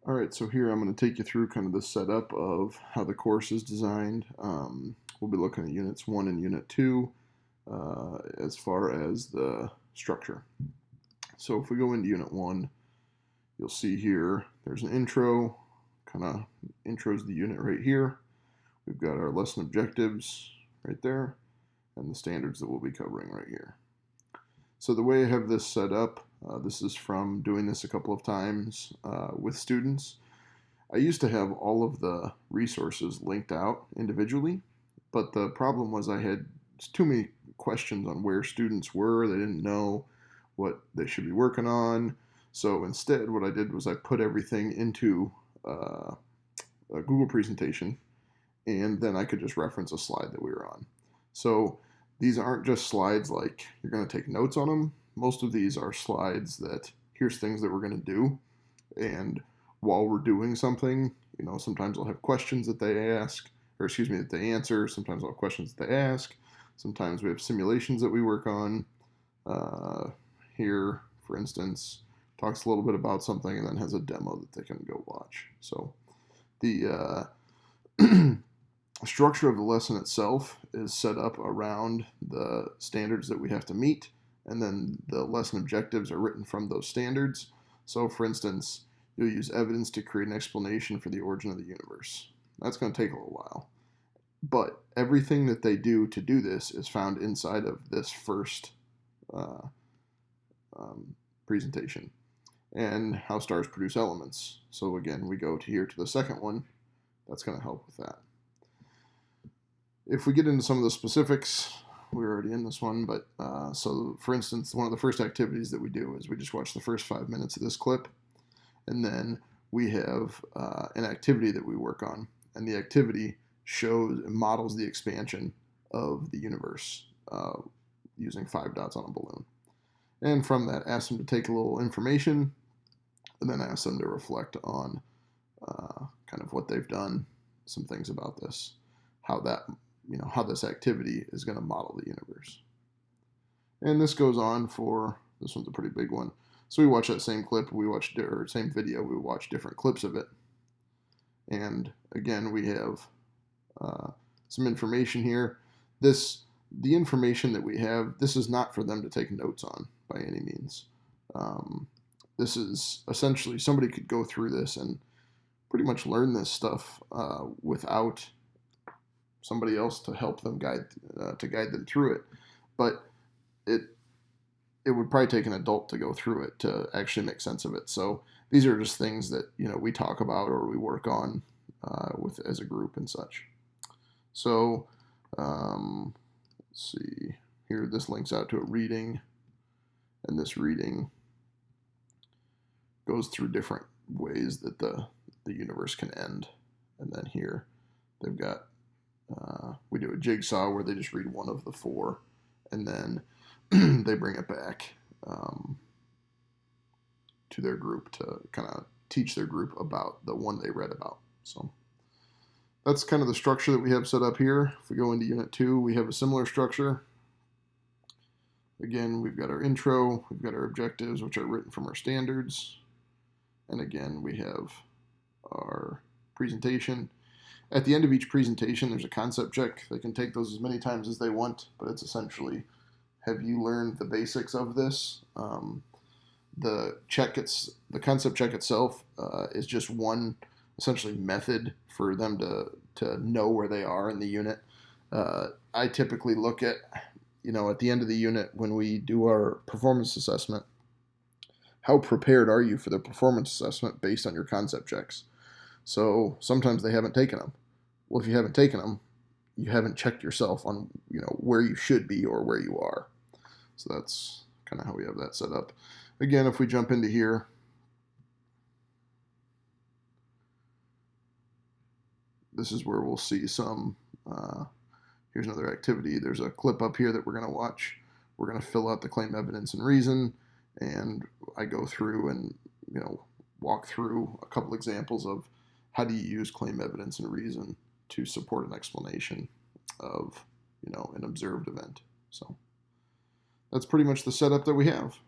All right, so here I'm going to take you through kind of the setup of how the course is designed. We'll be looking at Units 1 and Unit 2 as far as the structure. So if we go into Unit 1, you'll see here there's an intro, kind of intros the unit right here. We've got our lesson objectives right there, and the standards that we'll be covering right here. So the way I have this set up, this is from doing this a couple of times with students. I used to have all of the resources linked out individually, but the problem was I had too many questions on where students were. They didn't know what they should be working on. So instead, what I did was I put everything into a Google presentation, and then I could just reference a slide that we were on. So these aren't just slides like you're going to take notes on them. Most of these are slides that here's things that we're going to do, and while we're doing something, sometimes I'll have questions that they ask, or excuse me, that they answer. Sometimes I'll have questions that they ask. Sometimes we have simulations that we work on. Here, for instance, talks a little bit about something and then has a demo that they can go watch. So the structure of the lesson itself is set up around the standards that we have to meet, and then the lesson objectives are written from those standards. So for instance, you'll use evidence to create an explanation for the origin of the universe. That's going to take a little while. But everything that they do to do this is found inside of this first presentation. And how stars produce elements. So again, we go to here to the second one. That's going to help with that. If we get into some of the specifics, we're already in this one, but so for instance, one of the first activities that we do is we just watch the first 5 minutes of this clip, and then we have an activity that we work on, and the activity models the expansion of the universe using 5 dots on a balloon. And from that, ask them to take a little information, and then ask them to reflect on kind of what they've done, some things about this, how this activity is going to model the universe. And this goes on for, this one's a pretty big one. So we watch that same clip, or same video, we watch different clips of it. And again, we have some information here. The information that we have, this is not for them to take notes on by any means. This is essentially, somebody could go through this and pretty much learn this stuff without somebody else to help them guide them through it. But it would probably take an adult to go through it to actually make sense of it. So these are just things that we talk about or we work on with as a group and such. So let's see here. This links out to a reading, and this reading goes through different ways that the universe can end. And then here they've got we do a jigsaw where they just read one of the 4, and then they bring it back to their group to kind of teach their group about the one they read about. So that's kind of the structure that we have set up here. If we go into Unit 2, we have a similar structure. Again, we've got our intro, we've got our objectives, which are written from our standards. And again, we have our presentation. At the end of each presentation, there's a concept check. They can take those as many times as they want, but it's essentially, have you learned the basics of this? The concept check itself is just one essentially method for them to know where they are in the unit. I typically look at, at the end of the unit when we do our performance assessment, how prepared are you for the performance assessment based on your concept checks? So sometimes they haven't taken them. Well, if you haven't taken them, you haven't checked yourself on where you should be or where you are. So that's kind of how we have that set up. Again, if we jump into here, this is where we'll see some, here's another activity. There's a clip up here that we're going to watch. We're going to fill out the claim, evidence, and reason. And I go through and, walk through a couple examples of how do you use claim, evidence, and reason to support an explanation of, an observed event. So that's pretty much the setup that we have.